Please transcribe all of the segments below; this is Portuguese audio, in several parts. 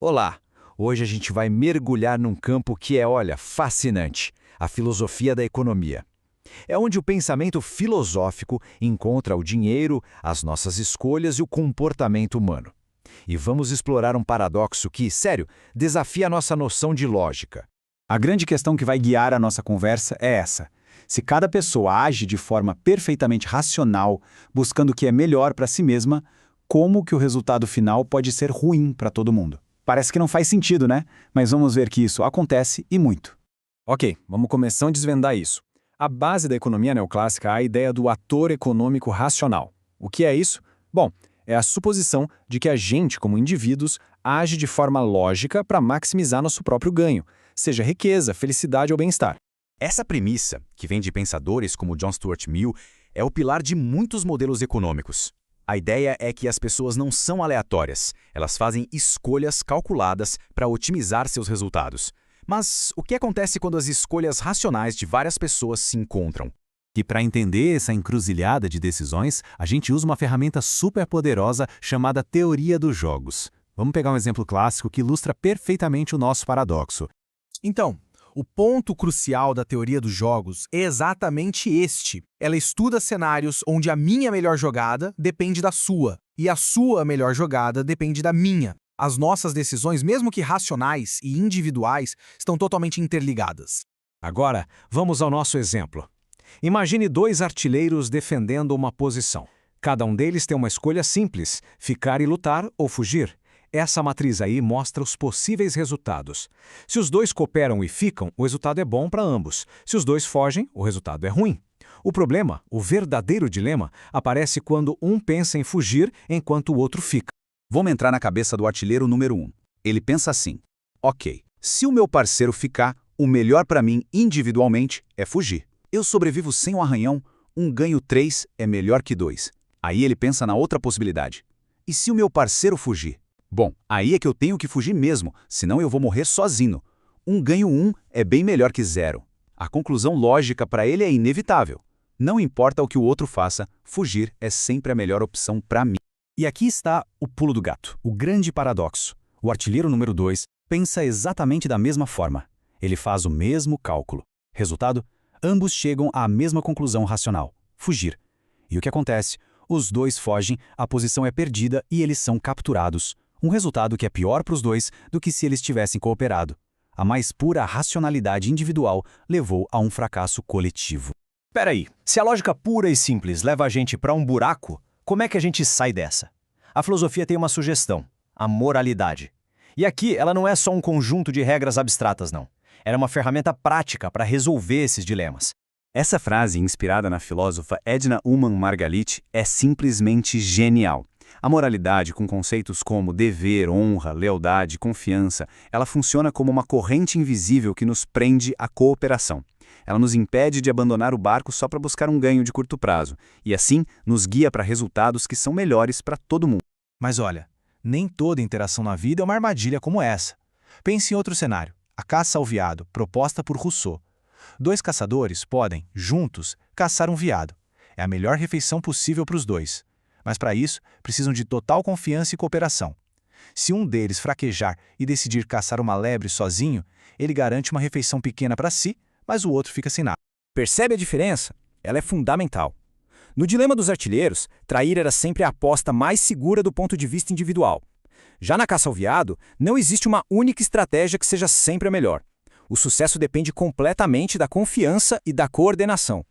Olá! Hoje a gente vai mergulhar num campo que é, olha, fascinante, a filosofia da economia. É onde o pensamento filosófico encontra o dinheiro, as nossas escolhas e o comportamento humano. E vamos explorar um paradoxo que, sério, desafia a nossa noção de lógica. A grande questão que vai guiar a nossa conversa é essa. Se cada pessoa age de forma perfeitamente racional, buscando o que é melhor para si mesma, como que o resultado final pode ser ruim para todo mundo? Parece que não faz sentido, né? Mas vamos ver que isso acontece e muito. Ok, vamos começar a desvendar isso. A base da economia neoclássica é a ideia do ator econômico racional. O que é isso? Bom, é a suposição de que a gente, como indivíduos, age de forma lógica para maximizar nosso próprio ganho, seja riqueza, felicidade ou bem-estar. Essa premissa, que vem de pensadores como John Stuart Mill, é o pilar de muitos modelos econômicos. A ideia é que as pessoas não são aleatórias, elas fazem escolhas calculadas para otimizar seus resultados. Mas o que acontece quando as escolhas racionais de várias pessoas se encontram? E para entender essa encruzilhada de decisões, a gente usa uma ferramenta super poderosa chamada teoria dos jogos. Vamos pegar um exemplo clássico que ilustra perfeitamente o nosso paradoxo. Então, o ponto crucial da teoria dos jogos é exatamente este. Ela estuda cenários onde a minha melhor jogada depende da sua, e a sua melhor jogada depende da minha. As nossas decisões, mesmo que racionais e individuais, estão totalmente interligadas. Agora, vamos ao nosso exemplo. Imagine dois artilheiros defendendo uma posição. Cada um deles tem uma escolha simples: ficar e lutar ou fugir. Essa matriz aí mostra os possíveis resultados. Se os dois cooperam e ficam, o resultado é bom para ambos. Se os dois fogem, o resultado é ruim. O problema, o verdadeiro dilema, aparece quando um pensa em fugir enquanto o outro fica. Vamos entrar na cabeça do artilheiro número 1. Ele pensa assim: ok, se o meu parceiro ficar, o melhor para mim individualmente é fugir. Eu sobrevivo sem um arranhão, um ganho 3 é melhor que 2. Aí ele pensa na outra possibilidade: e se o meu parceiro fugir? Bom, aí é que eu tenho que fugir mesmo, senão eu vou morrer sozinho. Um ganho 1 é bem melhor que 0. A conclusão lógica para ele é inevitável. Não importa o que o outro faça, fugir é sempre a melhor opção para mim. E aqui está o pulo do gato, o grande paradoxo. O artilheiro número 2 pensa exatamente da mesma forma. Ele faz o mesmo cálculo. Resultado? Ambos chegam à mesma conclusão racional: fugir. E o que acontece? Os dois fogem, a posição é perdida e eles são capturados. Um resultado que é pior para os dois do que se eles tivessem cooperado. A mais pura racionalidade individual levou a um fracasso coletivo. Peraí, se a lógica pura e simples leva a gente para um buraco, como é que a gente sai dessa? A filosofia tem uma sugestão: a moralidade. E aqui ela não é só um conjunto de regras abstratas, não. Ela é uma ferramenta prática para resolver esses dilemas. Essa frase, inspirada na filósofa Edna Ullmann Margalit, é simplesmente genial. A moralidade, com conceitos como dever, honra, lealdade, confiança, ela funciona como uma corrente invisível que nos prende à cooperação. Ela nos impede de abandonar o barco só para buscar um ganho de curto prazo, e assim nos guia para resultados que são melhores para todo mundo. Mas olha, nem toda interação na vida é uma armadilha como essa. Pense em outro cenário: a caça ao veado, proposta por Rousseau. Dois caçadores podem, juntos, caçar um veado. É a melhor refeição possível para os dois. Mas para isso, precisam de total confiança e cooperação. Se um deles fraquejar e decidir caçar uma lebre sozinho, ele garante uma refeição pequena para si, mas o outro fica sem nada. Percebe a diferença? Ela é fundamental. No dilema dos artilheiros, trair era sempre a aposta mais segura do ponto de vista individual. Já na caça ao veado, não existe uma única estratégia que seja sempre a melhor. O sucesso depende completamente da confiança e da coordenação.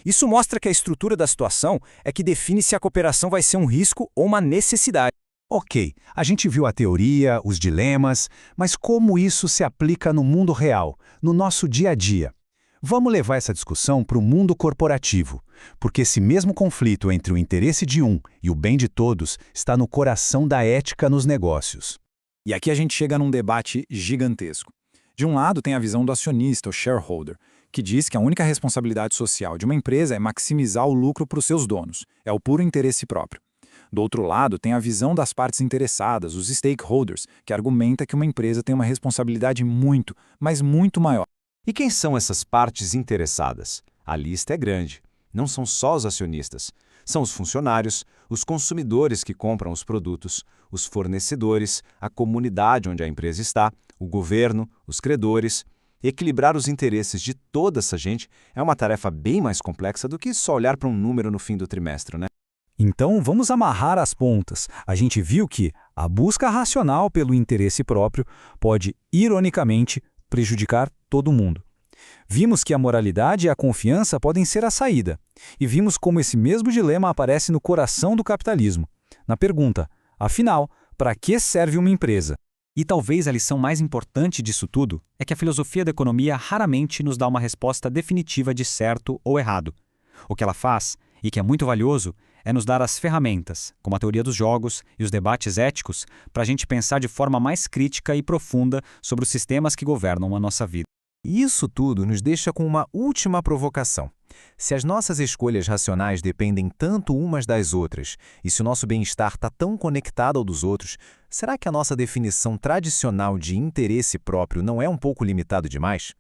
Isso mostra que a estrutura da situação é que define se a cooperação vai ser um risco ou uma necessidade. Ok, a gente viu a teoria, os dilemas, mas como isso se aplica no mundo real, no nosso dia a dia? Vamos levar essa discussão para o mundo corporativo, porque esse mesmo conflito entre o interesse de um e o bem de todos está no coração da ética nos negócios. E aqui a gente chega num debate gigantesco. De um lado tem a visão do acionista, o shareholder, que diz que a única responsabilidade social de uma empresa é maximizar o lucro para os seus donos, é o puro interesse próprio. Do outro lado, tem a visão das partes interessadas, os stakeholders, que argumenta que uma empresa tem uma responsabilidade muito, mas muito maior. E quem são essas partes interessadas? A lista é grande. Não são só os acionistas. São os funcionários, os consumidores que compram os produtos, os fornecedores, a comunidade onde a empresa está, o governo, os credores. Equilibrar os interesses de toda essa gente é uma tarefa bem mais complexa do que só olhar para um número no fim do trimestre, né? Então, vamos amarrar as pontas. A gente viu que a busca racional pelo interesse próprio pode, ironicamente, prejudicar todo mundo. Vimos que a moralidade e a confiança podem ser a saída. E vimos como esse mesmo dilema aparece no coração do capitalismo. Na pergunta, afinal, para que serve uma empresa? E talvez a lição mais importante disso tudo é que a filosofia da economia raramente nos dá uma resposta definitiva de certo ou errado. O que ela faz, e que é muito valioso, é nos dar as ferramentas, como a teoria dos jogos e os debates éticos, para a gente pensar de forma mais crítica e profunda sobre os sistemas que governam a nossa vida. E isso tudo nos deixa com uma última provocação. Se as nossas escolhas racionais dependem tanto umas das outras, e se o nosso bem-estar está tão conectado ao dos outros, será que a nossa definição tradicional de interesse próprio não é um pouco limitado demais?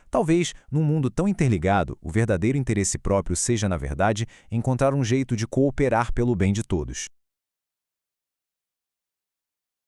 Talvez, num mundo tão interligado, o verdadeiro interesse próprio seja, na verdade, encontrar um jeito de cooperar pelo bem de todos.